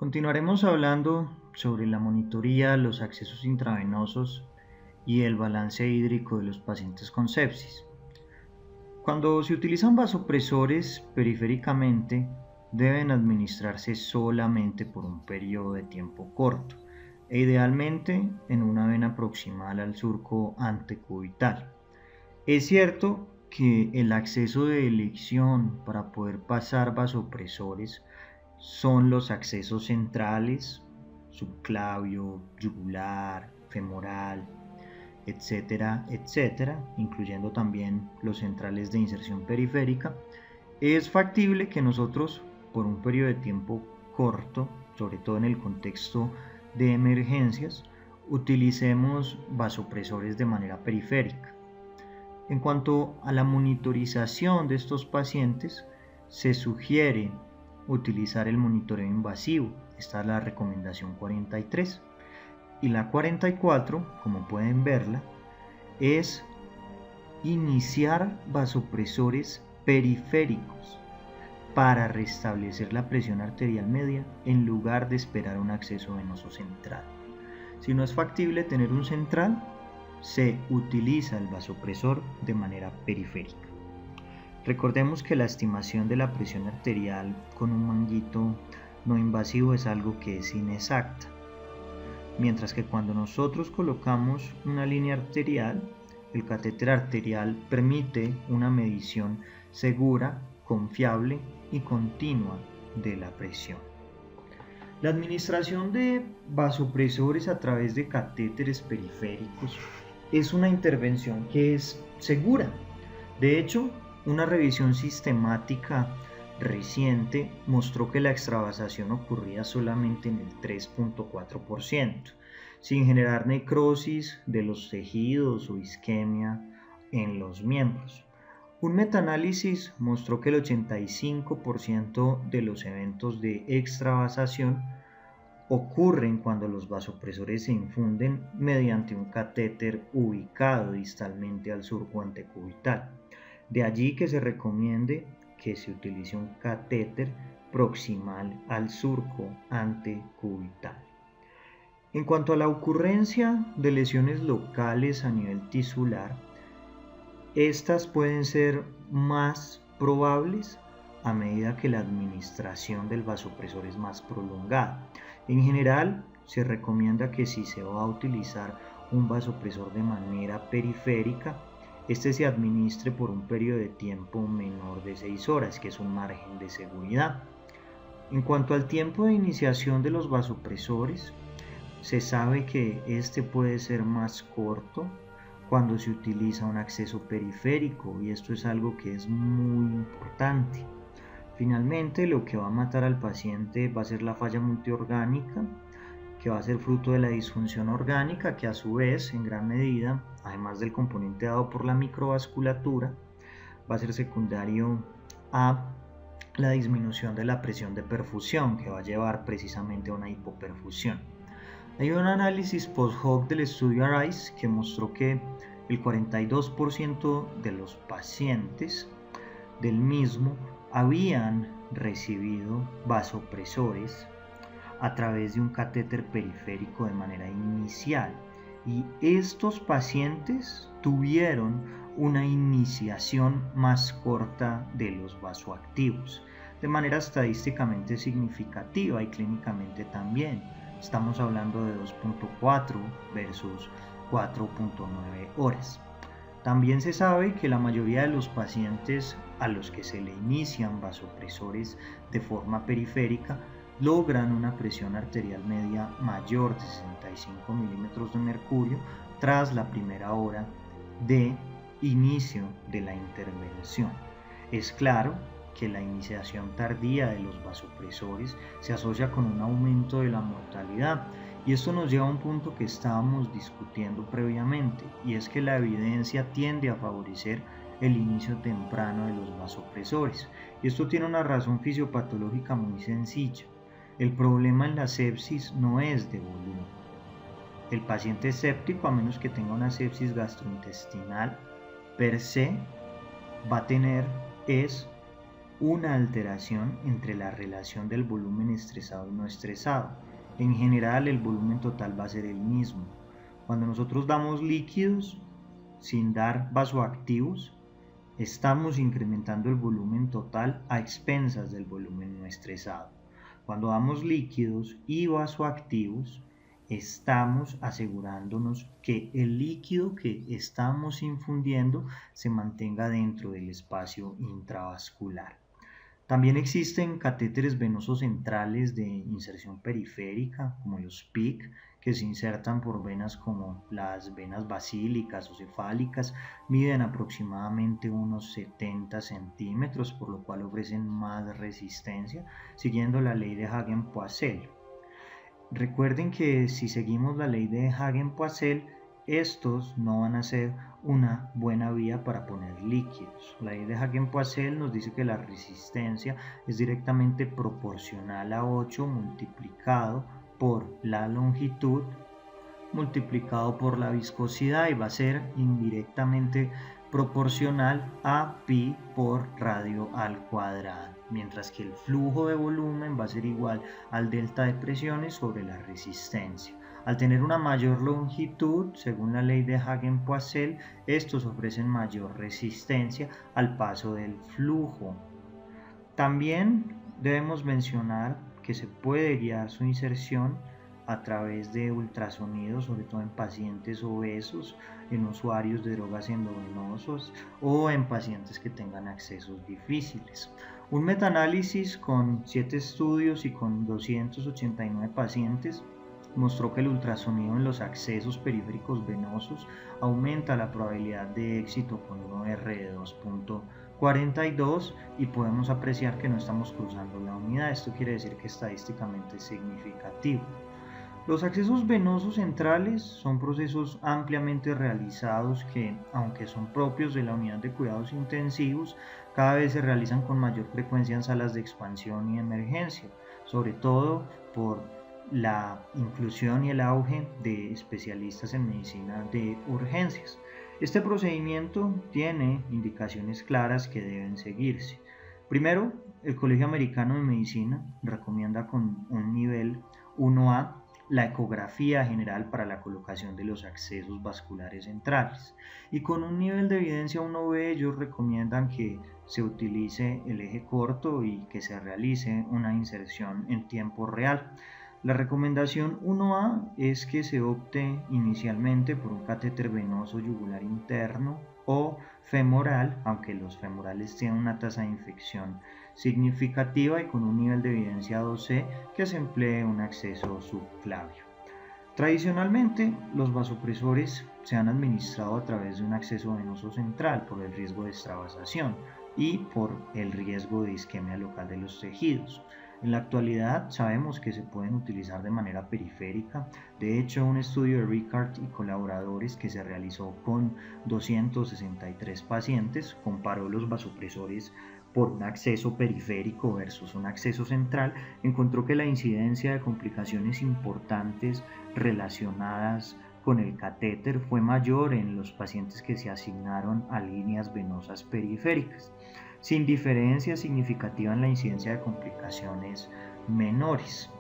Continuaremos hablando sobre la monitoría, los accesos intravenosos y el balance hídrico de los pacientes con sepsis. Cuando se utilizan vasopresores periféricamente, deben administrarse solamente por un periodo de tiempo corto e idealmente en una vena proximal al surco antecubital. Es cierto que el acceso de elección para poder pasar vasopresores son los accesos centrales, subclavio, yugular, femoral, etcétera, etcétera, incluyendo también los centrales de inserción periférica. Es factible que nosotros, por un periodo de tiempo corto, sobre todo en el contexto de emergencias, utilicemos vasopresores de manera periférica. En cuanto a la monitorización de estos pacientes, se sugiere utilizar el monitoreo invasivo. Esta es la recomendación 43. Y la 44, como pueden verla, es iniciar vasopresores periféricos para restablecer la presión arterial media en lugar de esperar un acceso venoso central. Si no es factible tener un central, se utiliza el vasopresor de manera periférica. Recordemos que la estimación de la presión arterial con un manguito no invasivo es algo que es inexacta, mientras que cuando nosotros colocamos una línea arterial, el catéter arterial permite una medición segura, confiable y continua de la presión. La administración de vasopresores a través de catéteres periféricos es una intervención que es segura. De hecho, una revisión sistemática reciente mostró que la extravasación ocurría solamente en el 3.4%, sin generar necrosis de los tejidos o isquemia en los miembros. Un metaanálisis mostró que el 85% de los eventos de extravasación ocurren cuando los vasopresores se infunden mediante un catéter ubicado distalmente al surco antecubital. De allí que se recomiende que se utilice un catéter proximal al surco antecubital. En cuanto a la ocurrencia de lesiones locales a nivel tisular, estas pueden ser más probables a medida que la administración del vasopresor es más prolongada. En general, se recomienda que si se va a utilizar un vasopresor de manera periférica, este se administre por un periodo de tiempo menor de 6 horas, que es un margen de seguridad. En cuanto al tiempo de iniciación de los vasopresores, se sabe que este puede ser más corto cuando se utiliza un acceso periférico, y esto es algo que es muy importante. Finalmente, lo que va a matar al paciente va a ser la falla multiorgánica, que va a ser fruto de la disfunción orgánica, que a su vez, en gran medida, además del componente dado por la microvasculatura, va a ser secundario a la disminución de la presión de perfusión, que va a llevar precisamente a una hipoperfusión. Hay un análisis post-hoc del estudio ARISE que mostró que el 42% de los pacientes del mismo habían recibido vasopresores a través de un catéter periférico de manera inicial, y estos pacientes tuvieron una iniciación más corta de los vasoactivos, de manera estadísticamente significativa y clínicamente también. Estamos hablando de 2.4 versus 4.9 horas. También se sabe que la mayoría de los pacientes a los que se le inician vasopresores de forma periférica logran una presión arterial media mayor de 65 milímetros de mercurio tras la primera hora de inicio de la intervención. Es claro que la iniciación tardía de los vasopresores se asocia con un aumento de la mortalidad, y esto nos lleva a un punto que estábamos discutiendo previamente, y es que la evidencia tiende a favorecer el inicio temprano de los vasopresores, y esto tiene una razón fisiopatológica muy sencilla. El problema en la sepsis no es de volumen. El paciente séptico, a menos que tenga una sepsis gastrointestinal per se, va a tener una alteración entre la relación del volumen estresado y no estresado. En general, el volumen total va a ser el mismo. Cuando nosotros damos líquidos sin dar vasoactivos, estamos incrementando el volumen total a expensas del volumen no estresado. Cuando damos líquidos y vasoactivos, estamos asegurándonos que el líquido que estamos infundiendo se mantenga dentro del espacio intravascular. También existen catéteres venosos centrales de inserción periférica, como los PIC, que se insertan por venas como las venas basílicas o cefálicas, miden aproximadamente unos 70 centímetros, por lo cual ofrecen más resistencia, siguiendo la ley de Hagen-Poiseuille. Recuerden que si seguimos la ley de Hagen-Poiseuille, estos no van a ser una buena vía para poner líquidos. La ley de Hagen-Poiseuille nos dice que la resistencia es directamente proporcional a 8 multiplicado por la longitud multiplicado por la viscosidad y va a ser indirectamente proporcional a pi por radio al cuadrado, mientras que el flujo de volumen va a ser igual al delta de presiones sobre la resistencia. Al tener una mayor longitud, según la ley de Hagen-Poiseuille, estos ofrecen mayor resistencia al paso del flujo. También debemos mencionar que se puede guiar su inserción a través de ultrasonidos, sobre todo en pacientes obesos, en usuarios de drogas endovenosos o en pacientes que tengan accesos difíciles. Un metaanálisis con 7 estudios y con 289 pacientes mostró que el ultrasonido en los accesos periféricos venosos aumenta la probabilidad de éxito con un R de 2.42 y podemos apreciar que no estamos cruzando la unidad. Esto quiere decir que estadísticamente es significativo. Los accesos venosos centrales son procesos ampliamente realizados que, aunque son propios de la unidad de cuidados intensivos, cada vez se realizan con mayor frecuencia en salas de expansión y emergencia, sobre todo por la inclusión y el auge de especialistas en medicina de urgencias. Este procedimiento tiene indicaciones claras que deben seguirse. Primero, el Colegio Americano de Medicina recomienda con un nivel 1A la ecografía general para la colocación de los accesos vasculares centrales, y con un nivel de evidencia 1B ellos recomiendan que se utilice el eje corto y que se realice una inserción en tiempo real. La recomendación 1A es que se opte inicialmente por un catéter venoso yugular interno o femoral, aunque los femorales tienen una tasa de infección significativa y con un nivel de evidencia 2C, que se emplee un acceso subclavio. Tradicionalmente, los vasopresores se han administrado a través de un acceso venoso central por el riesgo de extravasación y por el riesgo de isquemia local de los tejidos. En la actualidad sabemos que se pueden utilizar de manera periférica. De hecho, un estudio de Ricard y colaboradores que se realizó con 263 pacientes comparó los vasopresores por un acceso periférico versus un acceso central, encontró que la incidencia de complicaciones importantes relacionadas con el catéter fue mayor en los pacientes que se asignaron a líneas venosas periféricas, sin diferencia significativa en la incidencia de complicaciones menores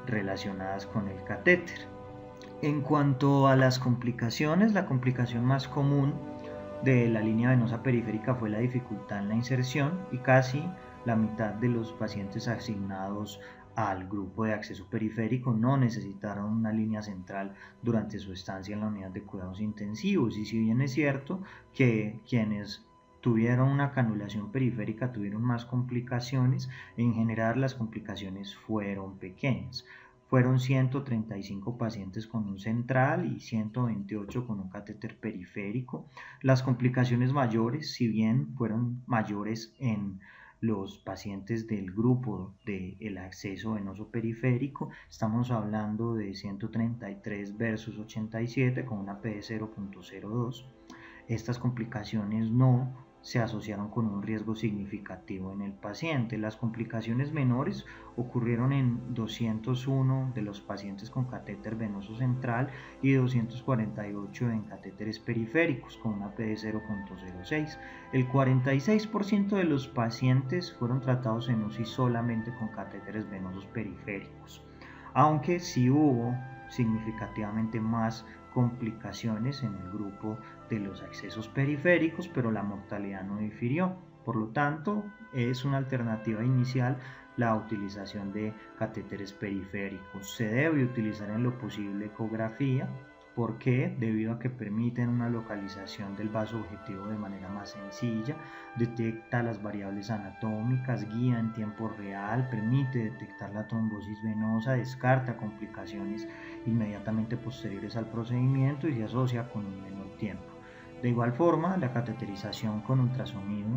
relacionadas con el catéter. En cuanto a las complicaciones, la complicación más común de la línea venosa periférica fue la dificultad en la inserción y casi la mitad de los pacientes asignados al grupo de acceso periférico no necesitaron una línea central durante su estancia en la unidad de cuidados intensivos, y si bien es cierto que quienes tuvieron una canulación periférica tuvieron más complicaciones, en general las complicaciones fueron pequeñas. Fueron 135 pacientes con un central y 128 con un catéter periférico. Las complicaciones mayores, si bien fueron mayores en los pacientes del grupo del acceso venoso periférico, estamos hablando de 133 versus 87 con una P de 0.02. Estas complicaciones no se asociaron con un riesgo significativo en el paciente. Las complicaciones menores ocurrieron en 201 de los pacientes con catéter venoso central y 248 en catéteres periféricos con una P de 0.06. El 46% de los pacientes fueron tratados en UCI solamente con catéteres venosos periféricos, aunque sí hubo significativamente más complicaciones en el grupo de los accesos periféricos, pero la mortalidad no difirió. Por lo tanto, es una alternativa inicial la utilización de catéteres periféricos. Se debe utilizar en lo posible ecografía. ¿Por qué? Debido a que permiten una localización del vaso objetivo de manera más sencilla, detecta las variables anatómicas, guía en tiempo real, permite detectar la trombosis venosa, descarta complicaciones inmediatamente posteriores al procedimiento y se asocia con un menor tiempo. De igual forma, la cateterización con ultrasonido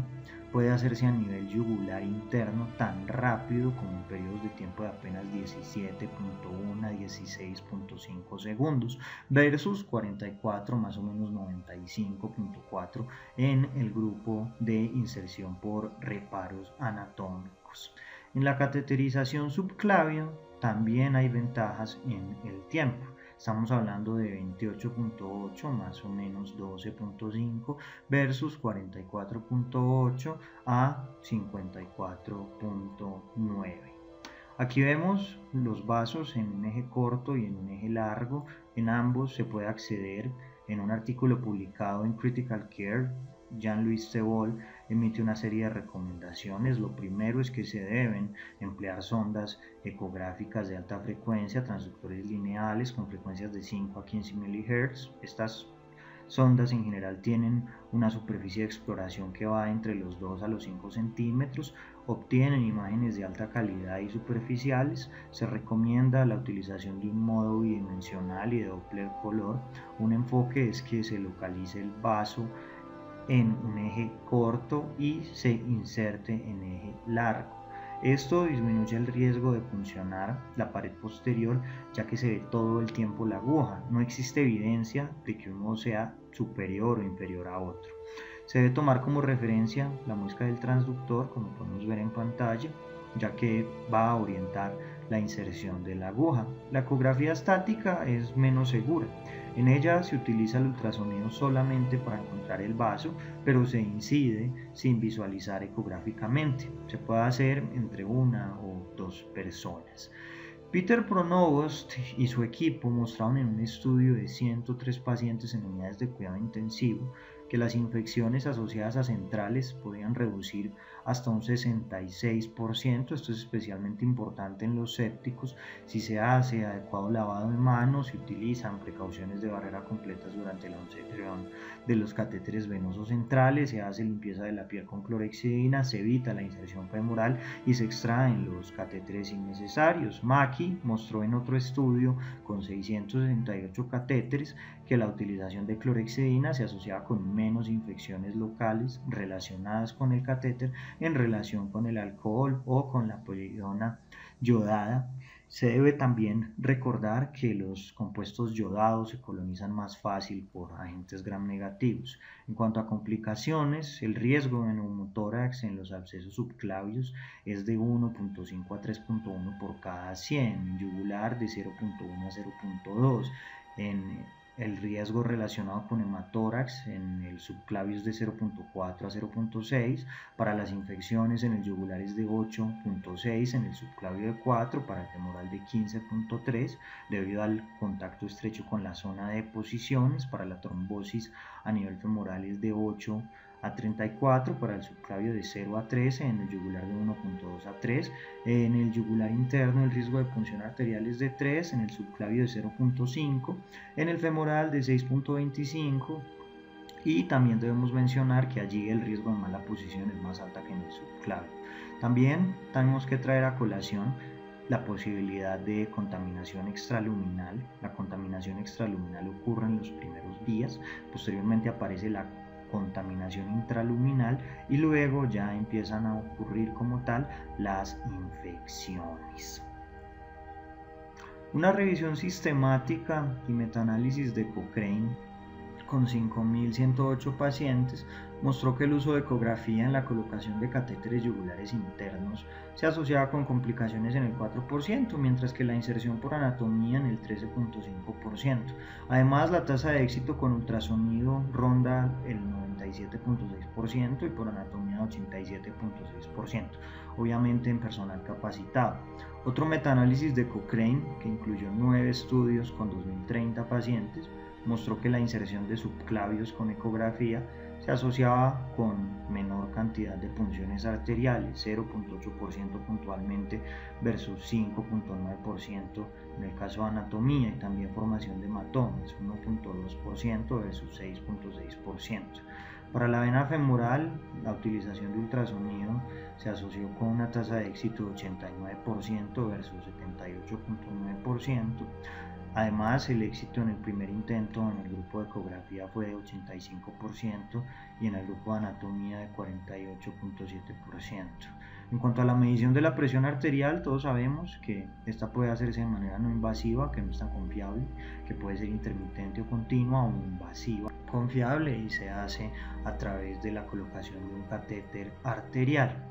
puede hacerse a nivel yugular interno tan rápido como en periodos de tiempo de apenas 17.1 a 16.5 segundos versus 44 más o menos 95.4 en el grupo de inserción por reparos anatómicos. En la cateterización subclavia también hay ventajas en el tiempo. Estamos hablando de 28.8 más o menos 12.5 versus 44.8 a 54.9. Aquí vemos los vasos en un eje corto y en un eje largo. En ambos se puede acceder. En un artículo publicado en Critical Care, Jean-Louis Tebol emite una serie de recomendaciones. Lo primero es que se deben emplear sondas ecográficas de alta frecuencia, transductores lineales con frecuencias de 5 a 15 MHz. Estas sondas en general tienen una superficie de exploración que va entre los 2 a los 5 centímetros, obtienen imágenes de alta calidad y superficiales. Se recomienda la utilización de un modo bidimensional y de Doppler color. Un enfoque es que se localice el vaso en un eje corto y se inserte en eje largo. Esto disminuye el riesgo de puncionar la pared posterior, ya que se ve todo el tiempo la aguja. No existe evidencia de que uno sea superior o inferior a otro. Se debe tomar como referencia la muesca del transductor, como podemos ver en pantalla, ya que va a orientar la inserción de la aguja. La ecografía estática es menos segura. En ella se utiliza el ultrasonido solamente para encontrar el vaso, pero se incide sin visualizar ecográficamente. Se puede hacer entre una o dos personas. Peter Pronovost y su equipo mostraron en un estudio de 103 pacientes en unidades de cuidado intensivo que las infecciones asociadas a centrales podían reducir hasta un 66%. Esto es especialmente importante en los sépticos si se hace adecuado lavado de manos, se utilizan precauciones de barrera completas durante la inserción de los catéteres venosos centrales, se hace limpieza de la piel con clorhexidina, se evita la inserción femoral y se extraen los catéteres innecesarios. Mackie mostró en otro estudio con 668 catéteres que la utilización de clorhexidina se asociaba con menos infecciones locales relacionadas con el catéter en relación con el alcohol o con la polidona yodada. Se debe también recordar que los compuestos yodados se colonizan más fácil por agentes gram negativos. En cuanto a complicaciones, el riesgo de neumotórax en los abscesos subclavios es de 1.5 a 3.1 por cada 100, yugular de 0.1 a 0.2. El riesgo relacionado con hematórax en el subclavio es de 0.4 a 0.6, para las infecciones en el yugular es de 8.6, en el subclavio de 4, para el femoral de 15.3, debido al contacto estrecho con la zona de deposiciones. Para la trombosis a nivel femoral es de 8 a 34, para el subclavio de 0 a 13, en el yugular de 1.2 a 3, en el yugular interno el riesgo de punción arterial es de 3, en el subclavio de 0.5, en el femoral de 6.25, y también debemos mencionar que allí el riesgo de mala posición es más alta que en el subclavio. También tenemos que traer a colación la posibilidad de contaminación extraluminal. La contaminación extraluminal ocurre en los primeros días, posteriormente aparece la contaminación intraluminal y luego ya empiezan a ocurrir como tal las infecciones. Una revisión sistemática y metaanálisis de Cochrane con 5.108 pacientes, mostró que el uso de ecografía en la colocación de catéteres yugulares internos se asociaba con complicaciones en el 4%, mientras que la inserción por anatomía en el 13.5%. Además, la tasa de éxito con ultrasonido ronda el 97.6% y por anatomía 87.6%, obviamente en personal capacitado. Otro metaanálisis de Cochrane, que incluyó 9 estudios con 2.030 pacientes, mostró que la inserción de subclavios con ecografía se asociaba con menor cantidad de punciones arteriales, 0.8% puntualmente versus 5.9% en el caso de anatomía, y también formación de hematomas, 1.2% versus 6.6%. Para la vena femoral, la utilización de ultrasonido se asoció con una tasa de éxito de 89% versus 78.9%. Además, el éxito en el primer intento en el grupo de ecografía fue de 85% y en el grupo de anatomía de 48.7%. En cuanto a la medición de la presión arterial, todos sabemos que esta puede hacerse de manera no invasiva, que no es tan confiable, que puede ser intermitente o continua, o invasiva, confiable, y se hace a través de la colocación de un catéter arterial.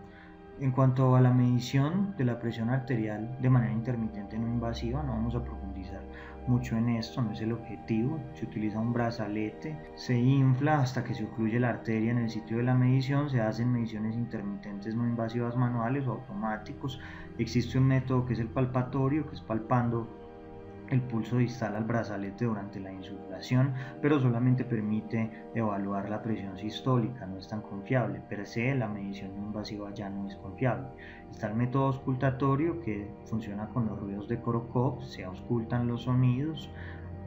En cuanto a la medición de la presión arterial de manera intermitente no invasiva, no vamos a profundizar mucho en esto, no es el objetivo. Se utiliza un brazalete, se infla hasta que se ocluye la arteria en el sitio de la medición, se hacen mediciones intermitentes no invasivas manuales o automáticos. Existe un método que es el palpatorio, que es palpando el pulso distal al brazalete durante la insuflación, pero solamente permite evaluar la presión sistólica, no es tan confiable. Per se, la medición no invasiva ya no es confiable. Está el método auscultatorio, que funciona con los ruidos de Korokov, se auscultan los sonidos.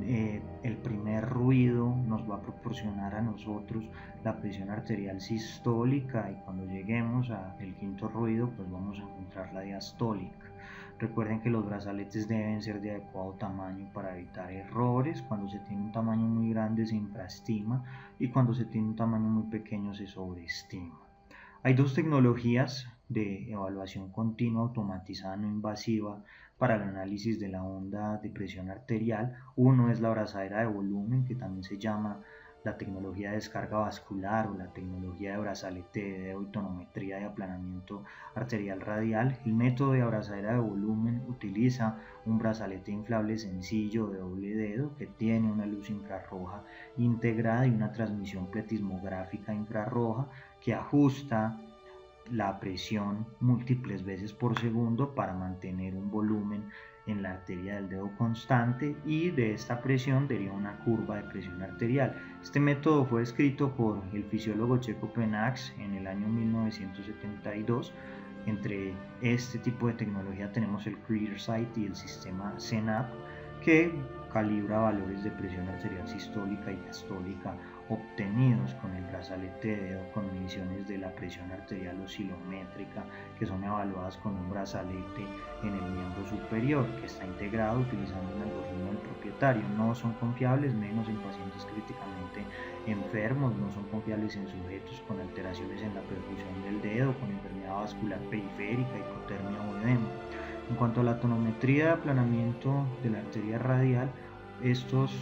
El primer ruido nos va a proporcionar a nosotros la presión arterial sistólica, y cuando lleguemos al quinto ruido pues vamos a encontrar la diastólica. Recuerden que los brazaletes deben ser de adecuado tamaño para evitar errores. Cuando se tiene un tamaño muy grande se infraestima y cuando se tiene un tamaño muy pequeño se sobreestima. Hay dos tecnologías de evaluación continua automatizada no invasiva para el análisis de la onda de presión arterial. Uno es la abrazadera de volumen, que también se llama la tecnología de descarga vascular o la tecnología de brazalete de dedo y tonometría de aplanamiento arterial radial. El método de abrazadera de volumen utiliza un brazalete inflable sencillo de doble dedo que tiene una luz infrarroja integrada y una transmisión pletismográfica infrarroja que ajusta la presión múltiples veces por segundo para mantener un volumen en la arteria del dedo constante, y de esta presión deriva una curva de presión arterial. Este método fue descrito por el fisiólogo checo Penax en el año 1972. Entre este tipo de tecnología tenemos el ClearSight y el sistema CENAP, que calibra valores de presión arterial sistólica y diastólica obtenidos con el brazalete de dedo con mediciones de la presión arterial oscilométrica, que son evaluadas con un brazalete en el miembro superior que está integrado utilizando un algoritmo del propietario. No son confiables, menos en pacientes críticamente enfermos, no son confiables en sujetos con alteraciones en la perfusión del dedo, con enfermedad vascular periférica, hipotermia o edema. En cuanto a la tonometría de aplanamiento de la arteria radial, estos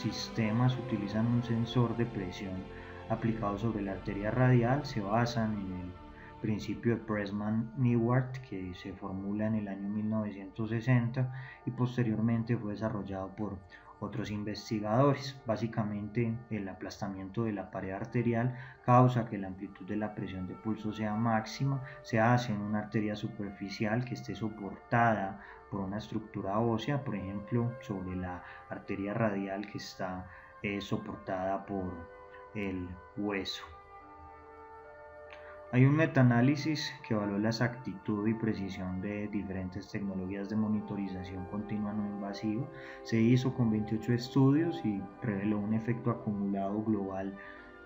sistemas utilizan un sensor de presión aplicado sobre la arteria radial, se basan en el principio de Pressman-Newart, que se formula en el año 1960 y posteriormente fue desarrollado por otros investigadores. Básicamente, el aplastamiento de la pared arterial causa que la amplitud de la presión de pulso sea máxima. Se hace en una arteria superficial que esté soportada por una estructura ósea, por ejemplo, sobre la arteria radial que está soportada por el hueso. Hay un metaanálisis que evaluó la exactitud y precisión de diferentes tecnologías de monitorización continua no invasiva. Se hizo con 28 estudios y reveló un efecto acumulado global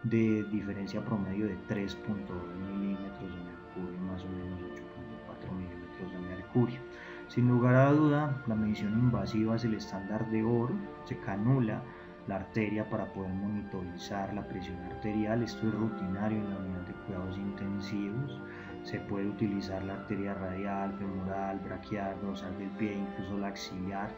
de diferencia promedio de 3.2 milímetros de mercurio, más o menos 8.4 milímetros de mercurio. Sin lugar a duda, la medición invasiva es el estándar de oro. Se canula la arteria para poder monitorizar la presión arterial. Esto es rutinario en la unidad de cuidados intensivos. Se puede utilizar la arteria radial, femoral, braquial, dorsal del pie, incluso la axilar.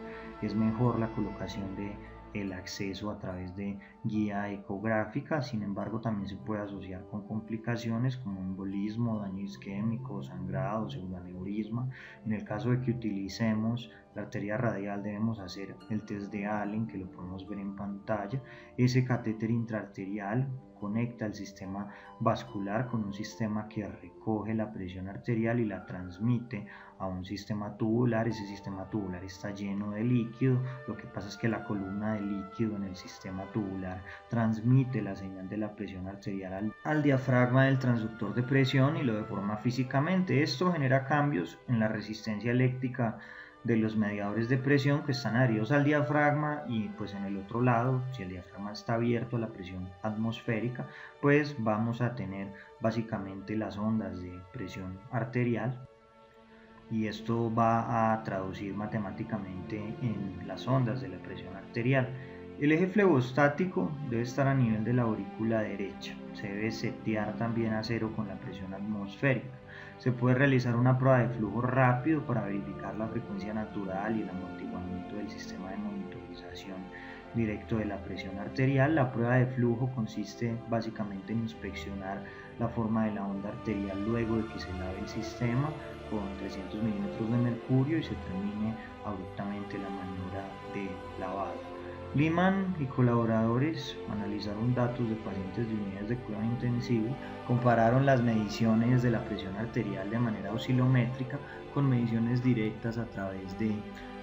Es mejor la colocación de el acceso a través de guía ecográfica. Sin embargo, también se puede asociar con complicaciones como embolismo, daño isquémico, sangrado, pseudoaneurisma. En el caso de que utilicemos la arteria radial, debemos hacer el test de Allen, que lo podemos ver en pantalla. Ese catéter intraarterial conecta el sistema vascular con un sistema que recoge la presión arterial y la transmite a un sistema tubular. Ese sistema tubular está lleno de líquido. Lo que pasa es que la columna de líquido en el sistema tubular transmite la señal de la presión arterial al diafragma del transductor de presión y lo deforma físicamente. Esto genera cambios en la resistencia eléctrica de los mediadores de presión que están adheridos al diafragma, y pues en el otro lado, si el diafragma está abierto a la presión atmosférica, pues vamos a tener básicamente las ondas de presión arterial, y esto va a traducir matemáticamente en las ondas de la presión arterial. El eje flebostático debe estar a nivel de la aurícula derecha. Se debe setear también a 0 con la presión atmosférica. Se puede realizar una prueba de flujo rápido para verificar la frecuencia natural y el amortiguamiento del sistema de monitorización directo de la presión arterial. La prueba de flujo consiste básicamente en inspeccionar la forma de la onda arterial luego de que se lave el sistema con 300 milímetros de mercurio y se termine abruptamente la maniobra de lavado. Liman y colaboradores analizaron datos de pacientes de unidades de cuidado intensivo, compararon las mediciones de la presión arterial de manera oscilométrica con mediciones directas a través de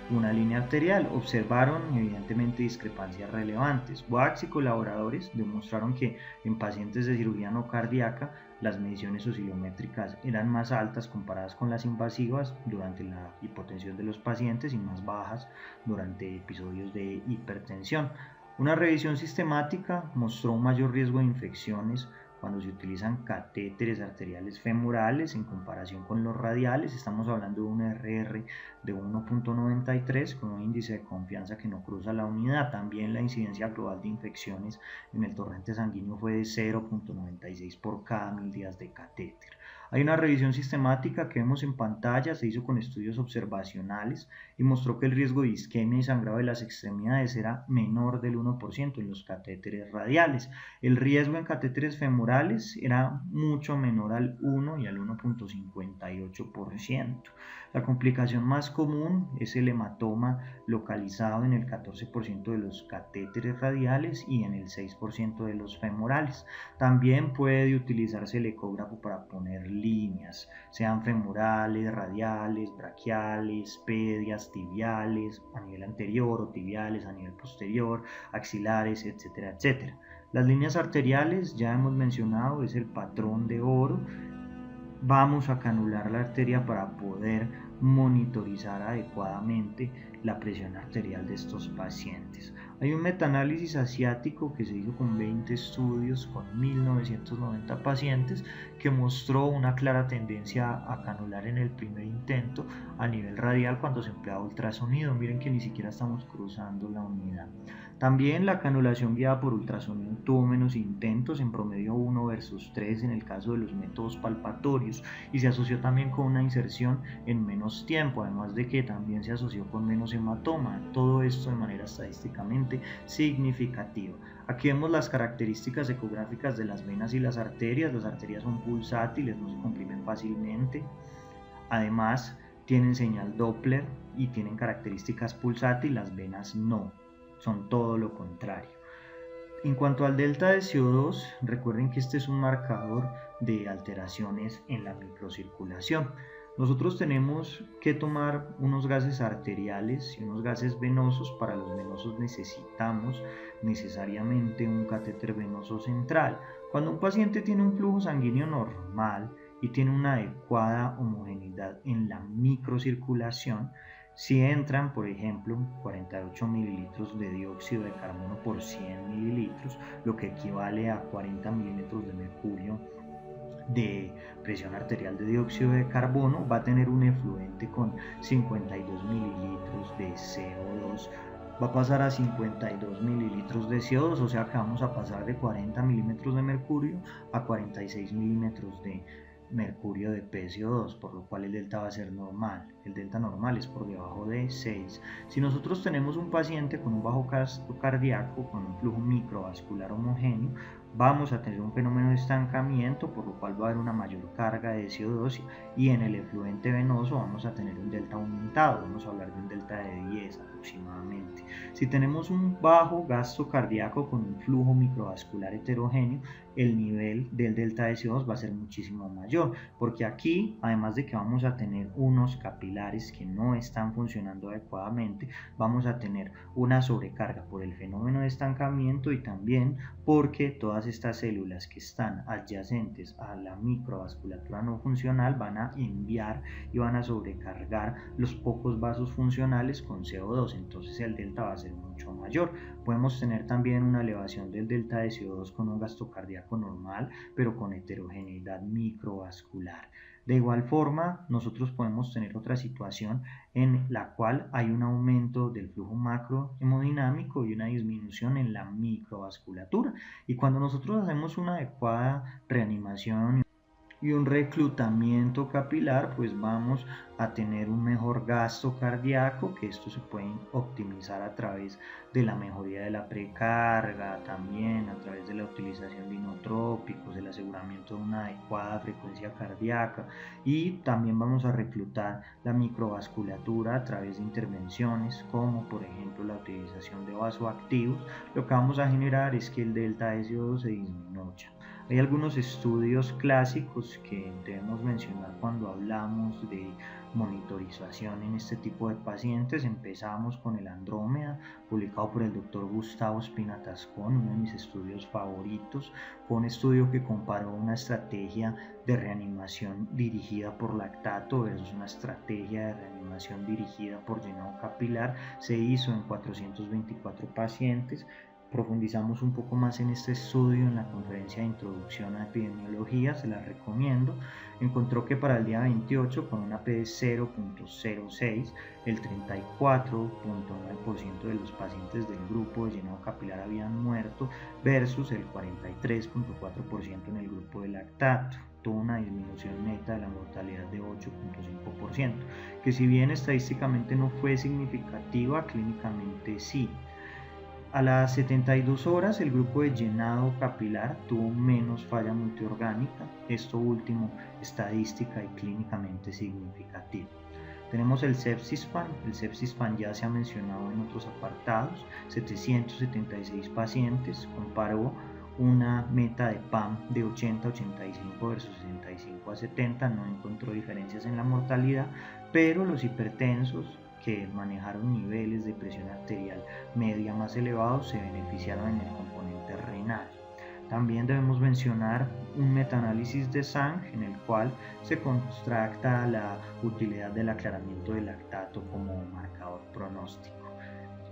una línea arterial. Observaron evidentemente discrepancias relevantes. Wax y colaboradores demostraron que en pacientes de cirugía no cardíaca las mediciones oscilométricas eran más altas comparadas con las invasivas durante la hipotensión de los pacientes y más bajas durante episodios de hipertensión. Una revisión sistemática mostró un mayor riesgo de infecciones cuando se utilizan catéteres arteriales femorales en comparación con los radiales. Estamos hablando de un RR de 1.93 con un índice de confianza que no cruza la unidad. También la incidencia global de infecciones en el torrente sanguíneo fue de 0.96 por cada 1000 días de catéter. Hay una revisión sistemática que vemos en pantalla, se hizo con estudios observacionales y mostró que el riesgo de isquemia y sangrado de las extremidades era menor del 1% en los catéteres radiales. El riesgo en catéteres femorales era mucho menor al 1 y al 1.58%. La complicación más común es el hematoma localizado en el 14% de los catéteres radiales y en el 6% de los femorales. También puede utilizarse el ecógrafo para poner líneas, sean femorales, radiales, braquiales, pedias, tibiales, a nivel anterior o tibiales a nivel posterior, axilares, etcétera, etcétera. Las líneas arteriales, ya hemos mencionado, es el patrón de oro. Vamos a canular la arteria para poder monitorizar adecuadamente la presión arterial de estos pacientes. Hay un metaanálisis asiático que se hizo con 20 estudios con 1990 pacientes que mostró una clara tendencia a canular en el primer intento a nivel radial cuando se empleaba ultrasonido. Miren que ni siquiera estamos cruzando la unidad. También la canulación guiada por ultrasonido tuvo menos intentos, en promedio 1 versus 3 en el caso de los métodos palpatorios, y se asoció también con una inserción en menos tiempo, además de que también se asoció con menos hematoma. Todo esto de manera estadísticamente significativa. Aquí vemos las características ecográficas de las venas y las arterias. Las arterias son pulsátiles, no se comprimen fácilmente. Además, tienen señal Doppler y tienen características pulsátiles, las venas no. Son todo lo contrario. En cuanto al delta de CO2, recuerden que este es un marcador de alteraciones en la microcirculación. Nosotros tenemos que tomar unos gases arteriales y unos gases venosos. Para los venosos necesitamos necesariamente un catéter venoso central. Cuando un paciente tiene un flujo sanguíneo normal y tiene una adecuada homogeneidad en la microcirculación, si entran, por ejemplo, 48 mililitros de dióxido de carbono por 100 mililitros, lo que equivale a 40 milímetros de mercurio de presión arterial de dióxido de carbono, va a tener un efluente con 52 mililitros de CO2. Va a pasar a 52 mililitros de CO2, o sea que vamos a pasar de 40 milímetros de mercurio a 46 milímetros de mercurio de PCO2, por lo cual el delta va a ser normal. El delta normal es por debajo de 6. Si nosotros tenemos un paciente con un bajo gasto cardíaco, con un flujo microvascular homogéneo, vamos a tener un fenómeno de estancamiento, por lo cual va a haber una mayor carga de CO2 y en el efluente venoso vamos a tener un delta aumentado, vamos a hablar de un delta de 10 aproximadamente. Si tenemos un bajo gasto cardíaco con un flujo microvascular heterogéneo, el nivel del delta de CO2 va a ser muchísimo mayor, porque aquí, además de que vamos a tener unos capilares que no están funcionando adecuadamente, vamos a tener una sobrecarga por el fenómeno de estancamiento y también porque todas estas células que están adyacentes a la microvasculatura no funcional van a enviar y van a sobrecargar los pocos vasos funcionales con CO2, entonces el delta va a ser mucho mayor. Podemos tener también una elevación del delta de CO2 con un gasto cardíaco normal, pero con heterogeneidad microvascular. De igual forma, nosotros podemos tener otra situación en la cual hay un aumento del flujo macrohemodinámico y una disminución en la microvasculatura. Y cuando nosotros hacemos una adecuada reanimación y un reclutamiento capilar, pues vamos a tener un mejor gasto cardíaco, que esto se puede optimizar a través de la mejoría de la precarga, también a través de la utilización de inotrópicos, el aseguramiento de una adecuada frecuencia cardíaca, y también vamos a reclutar la microvasculatura a través de intervenciones como por ejemplo la utilización de vasoactivos. Lo que vamos a generar es que el delta de CO2 se disminuya. Hay algunos estudios clásicos que debemos mencionar cuando hablamos de monitorización en este tipo de pacientes. Empezamos con el Andrómeda, publicado por el doctor Gustavo Espina Tascón, uno de mis estudios favoritos. Fue un estudio que comparó una estrategia de reanimación dirigida por lactato versus una estrategia de reanimación dirigida por llenado capilar. Se hizo en 424 pacientes. Profundizamos un poco más en este estudio en la conferencia de introducción a epidemiología, se la recomiendo. Encontró que para el día 28, con una P de 0.06, el 34.9% de los pacientes del grupo de llenado capilar habían muerto versus el 43.4% en el grupo de lactato. Tuvo una disminución neta de la mortalidad de 8.5%, que si bien estadísticamente no fue significativa, clínicamente sí. A las 72 horas el grupo de llenado capilar tuvo menos falla multiorgánica, esto último estadística y clínicamente significativo. Tenemos el sepsis-PAN ya se ha mencionado en otros apartados, 776 pacientes, comparó una meta de PAM de 80-85 versus 65-70, no encontró diferencias en la mortalidad, pero los hipertensos que manejaron niveles de presión arterial media más elevados se beneficiaron en el componente renal. También debemos mencionar un metaanálisis de Sang en el cual se constata la utilidad del aclaramiento del lactato como marcador pronóstico.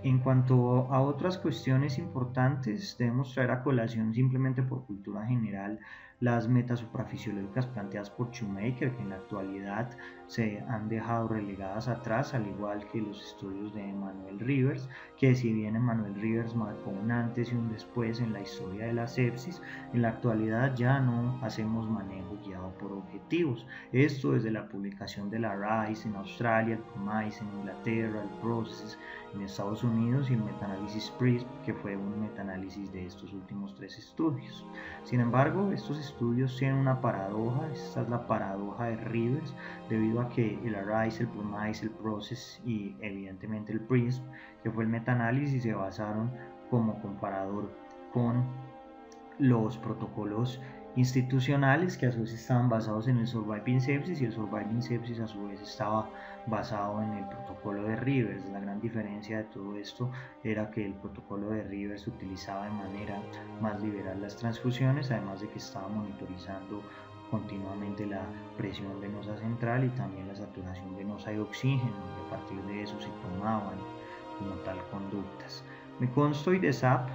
En cuanto a otras cuestiones importantes, debemos traer a colación simplemente por cultura general las metas suprafisiológicas planteadas por Shoemaker, que en la actualidad se han dejado relegadas atrás, al igual que los estudios de Emmanuel Rivers, que si bien Emmanuel Rivers marcó un antes y un después en la historia de la sepsis, en la actualidad ya no hacemos manejo guiado por objetivos. Esto desde la publicación de la RISE en Australia, el PROMISE en Inglaterra, el PROCESS en Estados Unidos y el metaanálisis PRISM, que fue un metaanálisis de estos últimos 3 estudios. Sin embargo, estos estudios tienen una paradoja, esta es la paradoja de Rivers, debido a que el ARISE, el PROMISE, el PROCESS y evidentemente el PRISM, que fue el metaanálisis, se basaron como comparador con los protocolos institucionales que a su vez estaban basados en el Surviving Sepsis, y el Surviving Sepsis a su vez estaba basado en el protocolo de Rivers. La gran diferencia de todo esto era que el protocolo de Rivers utilizaba de manera más liberal las transfusiones, además de que estaba monitorizando continuamente la presión venosa central y también la saturación venosa de oxígeno, y a partir de eso se tomaban como tal conductas. Meconsto y DESAP,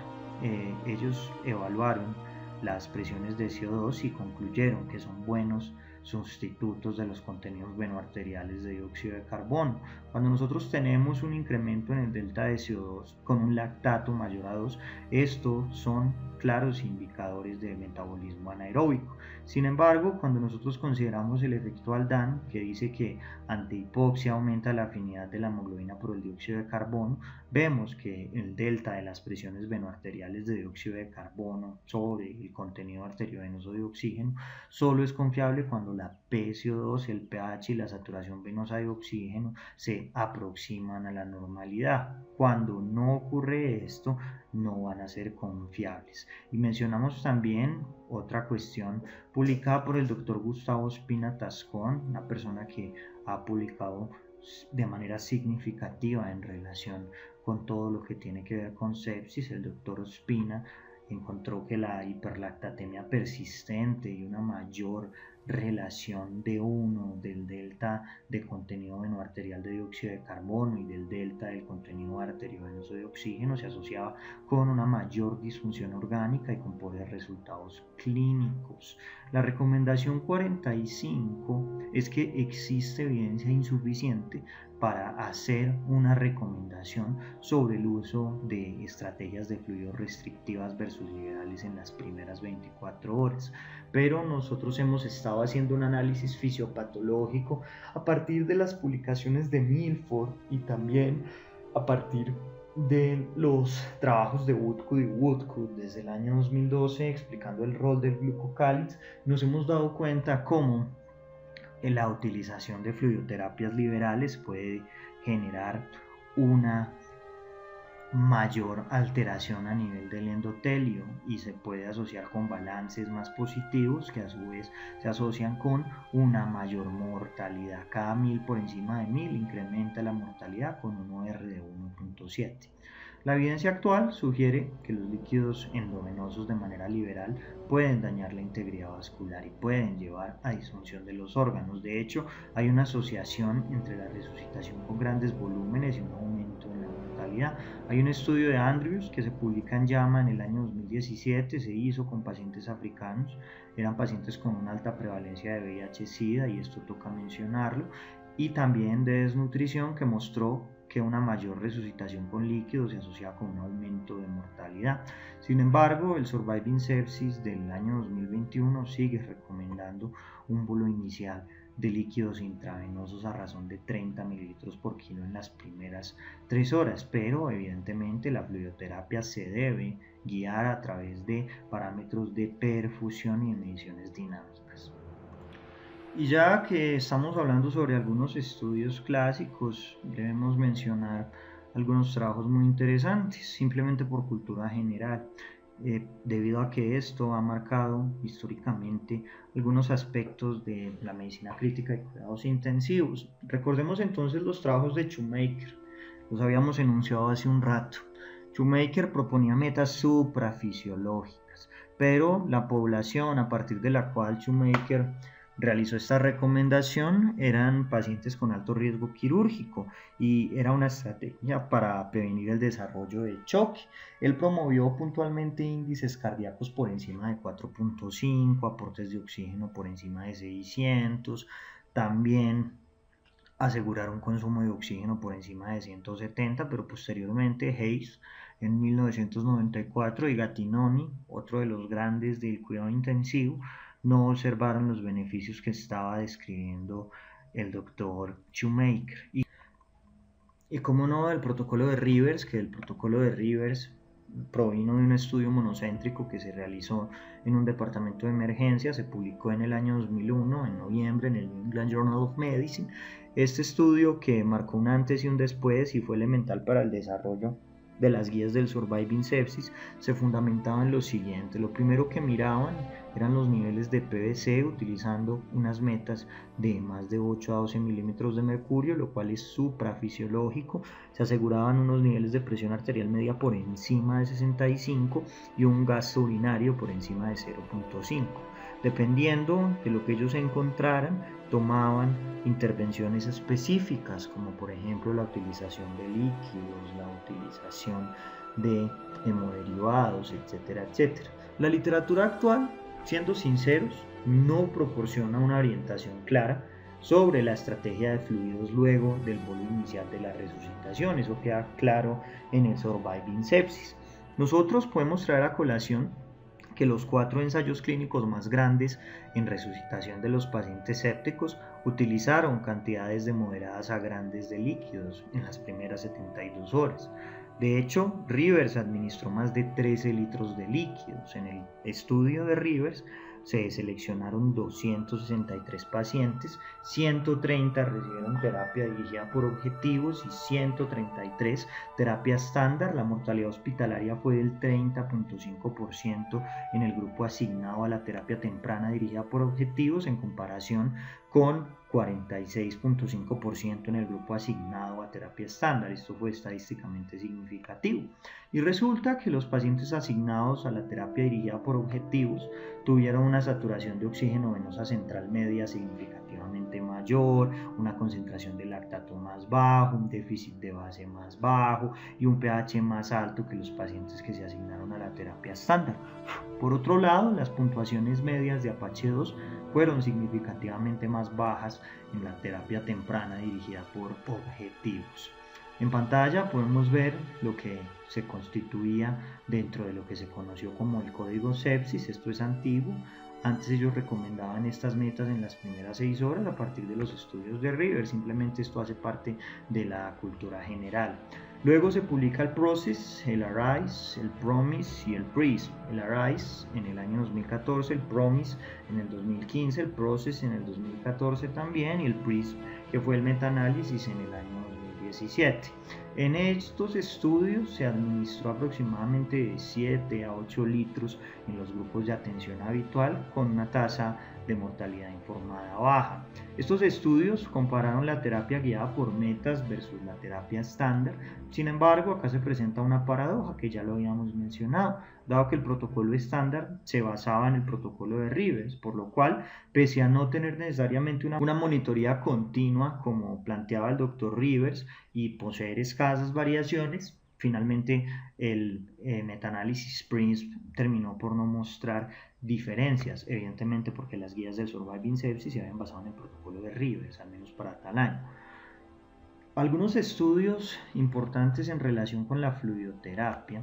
ellos evaluaron las presiones de CO2 y concluyeron que son buenos sustitutos de los contenidos venoarteriales de dióxido de carbono. Cuando nosotros tenemos un incremento en el delta de CO2 con un lactato mayor a 2, estos son claros indicadores de metabolismo anaeróbico. Sin embargo, cuando nosotros consideramos el efecto Haldane, que dice que ante hipoxia aumenta la afinidad de la hemoglobina por el dióxido de carbono, vemos que el delta de las presiones venoarteriales de dióxido de carbono sobre el contenido arteriovenoso de oxígeno solo es confiable cuando la PCO2, el pH y la saturación venosa de oxígeno se aproximan a la normalidad. Cuando no ocurre esto, no van a ser confiables. Y mencionamos también otra cuestión publicada por el doctor Gustavo Spina Tascón, una persona que ha publicado de manera significativa en relación con todo lo que tiene que ver con sepsis. El doctor Spina encontró que la hiperlactatemia persistente y una mayor relación de 1 del delta de contenido venoarterial de dióxido de carbono y del delta del contenido arteriovenoso de oxígeno se asociaba con una mayor disfunción orgánica y con pobres resultados clínicos. La recomendación 45 es que existe evidencia insuficiente para hacer una recomendación sobre el uso de estrategias de fluidos restrictivas versus liberales en las primeras 24 horas. Pero nosotros hemos estado haciendo un análisis fisiopatológico a partir de las publicaciones de Milford y también a partir de los trabajos de Woodcock y Woodcock desde el año 2012 explicando el rol del glucocálix. Nos hemos dado cuenta cómo la utilización de fluidoterapias liberales puede generar una mayor alteración a nivel del endotelio y se puede asociar con balances más positivos que a su vez se asocian con una mayor mortalidad. Cada 1000 por encima de 1000 incrementa la mortalidad con un OR de 1.7. La evidencia actual sugiere que los líquidos endovenosos de manera liberal pueden dañar la integridad vascular y pueden llevar a disfunción de los órganos. De hecho, hay una asociación entre la resucitación con grandes volúmenes y un aumento en la mortalidad. Hay un estudio de Andrews que se publica en JAMA en el año 2017, se hizo con pacientes africanos, eran pacientes con una alta prevalencia de VIH-Sida y esto toca mencionarlo, y también de desnutrición que mostró que una mayor resucitación con líquidos se asocia con un aumento de mortalidad. Sin embargo, el Surviving Sepsis del año 2021 sigue recomendando un bulo inicial de líquidos intravenosos a razón de 30 mililitros por kilo en las primeras 3 horas, pero evidentemente la fluidoterapia se debe guiar a través de parámetros de perfusión y de mediciones dinámicas. Y ya que estamos hablando sobre algunos estudios clásicos, debemos mencionar algunos trabajos muy interesantes, simplemente por cultura general, debido a que esto ha marcado históricamente algunos aspectos de la medicina crítica y cuidados intensivos. Recordemos entonces los trabajos de Shoemaker, los habíamos enunciado hace un rato. Shoemaker proponía metas suprafisiológicas, pero la población a partir de la cual Shoemaker realizó esta recomendación eran pacientes con alto riesgo quirúrgico y era una estrategia para prevenir el desarrollo de choque. Él promovió puntualmente índices cardíacos por encima de 4.5, aportes de oxígeno por encima de 600, también asegurar un consumo de oxígeno por encima de 170, pero posteriormente Hayes en 1994 y Gattinoni, otro de los grandes del cuidado intensivo, no observaron los beneficios que estaba describiendo el doctor Shoemaker. Y como no, el protocolo de Rivers, que el protocolo de Rivers provino de un estudio monocéntrico que se realizó en un departamento de emergencia, se publicó en el año 2001, en noviembre, en el New England Journal of Medicine. Este estudio, que marcó un antes y un después y fue elemental para el desarrollo de las guías del Surviving Sepsis, se fundamentaba en lo siguiente. Lo primero que miraban eran los niveles de PVC utilizando unas metas de más de 8 a 12 milímetros de mercurio, lo cual es suprafisiológico. Se aseguraban unos niveles de presión arterial media por encima de 65 y un gasto urinario por encima de 0.5. Dependiendo de lo que ellos encontraran, tomaban intervenciones específicas, como por ejemplo la utilización de líquidos, la utilización de hemoderivados, etcétera, etcétera. La literatura actual, siendo sinceros, no proporciona una orientación clara sobre la estrategia de fluidos luego del bolo inicial de la resucitación. Eso queda claro en el Surviving Sepsis. Nosotros podemos traer a colación que los 4 ensayos clínicos más grandes en resucitación de los pacientes sépticos utilizaron cantidades de moderadas a grandes de líquidos en las primeras 72 horas. De hecho, Rivers administró más de 13 litros de líquidos. En el estudio de Rivers se seleccionaron 263 pacientes, 130 recibieron terapia dirigida por objetivos y 133 terapia estándar. La mortalidad hospitalaria fue del 30.5% en el grupo asignado a la terapia temprana dirigida por objetivos en comparación con 46.5% en el grupo asignado a terapia estándar. Esto fue estadísticamente significativo. Y resulta que los pacientes asignados a la terapia dirigida por objetivos tuvieron una saturación de oxígeno venosa central media significativamente mayor, una concentración de lactato más bajo, un déficit de base más bajo y un pH más alto que los pacientes que se asignaron a la terapia estándar. Por otro lado, las puntuaciones medias de Apache 2 fueron significativamente más bajas en la terapia temprana dirigida por objetivos. En pantalla podemos ver lo que se constituía dentro de lo que se conoció como el código sepsis. Esto es antiguo. Antes ellos recomendaban estas metas en las primeras 6 horas a partir de los estudios de Rivers. Simplemente esto hace parte de la cultura general. Luego se publica el PROCESS, el ARISE, el PROMISE y el PRISM. El ARISE en el año 2014, el PROMISE en el 2015, el PROCESS en el 2014 también y el PRISM que fue el metaanálisis en el año 2017. En estos estudios se administró aproximadamente de 7 a 8 litros en los grupos de atención habitual con una tasa de mortalidad informada baja. Estos estudios compararon la terapia guiada por metas versus la terapia estándar. Sin embargo, acá se presenta una paradoja que ya lo habíamos mencionado, dado que el protocolo estándar se basaba en el protocolo de Rivers, por lo cual, pese a no tener necesariamente una monitoría continua como planteaba el doctor Rivers y poseer escasas variaciones, finalmente el metaanálisis PRISM terminó por no mostrar diferencias, evidentemente porque las guías del Surviving Sepsis se habían basado en el protocolo de Rivers, al menos para tal año. Algunos estudios importantes en relación con la fluidoterapia,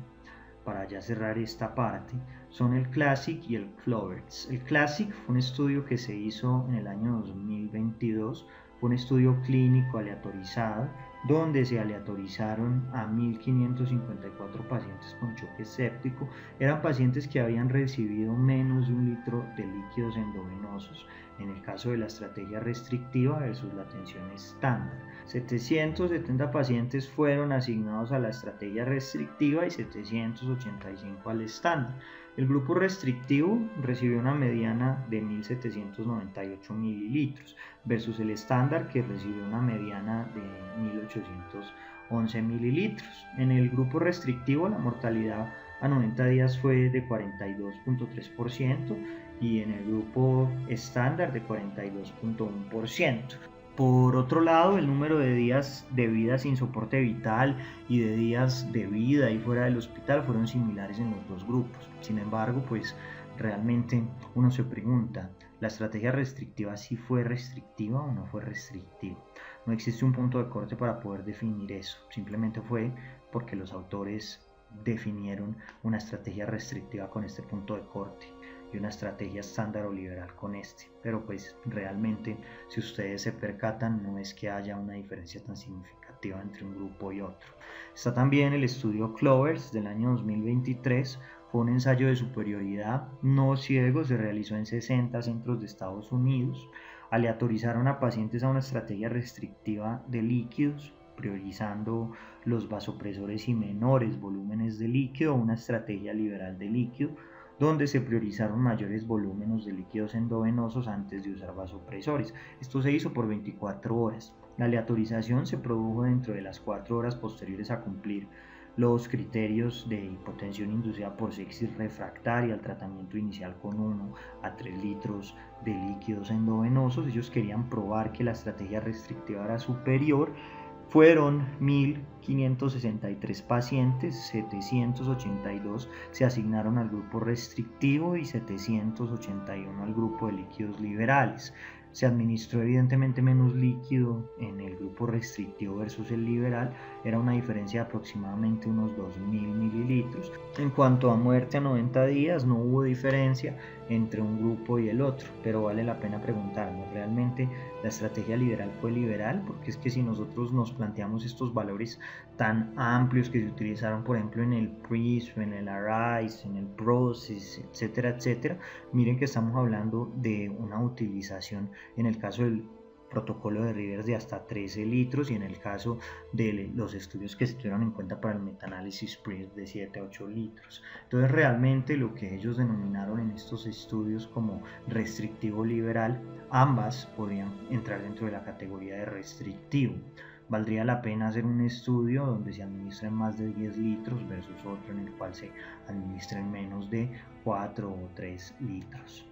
para ya cerrar esta parte, son el CLASSIC y el CLOVERS. El CLASSIC fue un estudio que se hizo en el año 2022, fue un estudio clínico aleatorizado, donde se aleatorizaron a 1.554 pacientes con choque séptico. Eran pacientes que habían recibido menos de 1 litro de líquidos endovenosos en el caso de la estrategia restrictiva versus la atención estándar. 770 pacientes fueron asignados a la estrategia restrictiva y 785 al estándar. El grupo restrictivo recibió una mediana de 1.798 mililitros versus el estándar que recibió una mediana de 1.811 mililitros. En el grupo restrictivo la mortalidad a 90 días fue de 42.3% y en el grupo estándar de 42.1%. Por otro lado, el número de días de vida sin soporte vital y de días de vida y fuera del hospital fueron similares en los dos grupos. Sin embargo, pues realmente uno se pregunta, ¿la estrategia restrictiva sí fue restrictiva o no fue restrictiva? No existe un punto de corte para poder definir eso, simplemente fue porque los autores definieron una estrategia restrictiva con este punto de corte y una estrategia estándar o liberal con este, pero pues realmente si ustedes se percatan no es que haya una diferencia tan significativa entre un grupo y otro. Está también el estudio CLOVERS del año 2023, fue un ensayo de superioridad no ciego, se realizó en 60 centros de Estados Unidos, aleatorizaron a pacientes a una estrategia restrictiva de líquidos, priorizando los vasopresores y menores volúmenes de líquido, una estrategia liberal de líquido, donde se priorizaron mayores volúmenes de líquidos endovenosos antes de usar vasopresores. Esto se hizo por 24 horas. La aleatorización se produjo dentro de las 4 horas posteriores a cumplir los criterios de hipotensión inducida por sepsis refractaria al tratamiento inicial con 1 a 3 litros de líquidos endovenosos. Ellos querían probar que la estrategia restrictiva era superior Fueron 1.563 pacientes, 782 se asignaron al grupo restrictivo y 781 al grupo de líquidos liberales. Se administró evidentemente menos líquido en el grupo restrictivo versus el liberal, era una diferencia de aproximadamente unos 2.000 mililitros. En cuanto a muerte a 90 días, no hubo diferencia entre un grupo y el otro, pero vale la pena preguntarnos, ¿realmente la estrategia liberal fue liberal? Porque es que si nosotros nos planteamos estos valores tan amplios que se utilizaron, por ejemplo, en el PRISM, en el ARISE, en el PROCES, etcétera, etcétera, miren que estamos hablando de una utilización, en el caso del protocolo de Rivers, de hasta 13 litros, y en el caso de los estudios que se tuvieron en cuenta para el metaanálisis PRISM, de 7 a 8 litros. Entonces realmente lo que ellos denominaron en estos estudios como restrictivo liberal, ambas podrían entrar dentro de la categoría de restrictivo. Valdría la pena hacer un estudio donde se administren más de 10 litros versus otro en el cual se administren menos de 4 o 3 litros.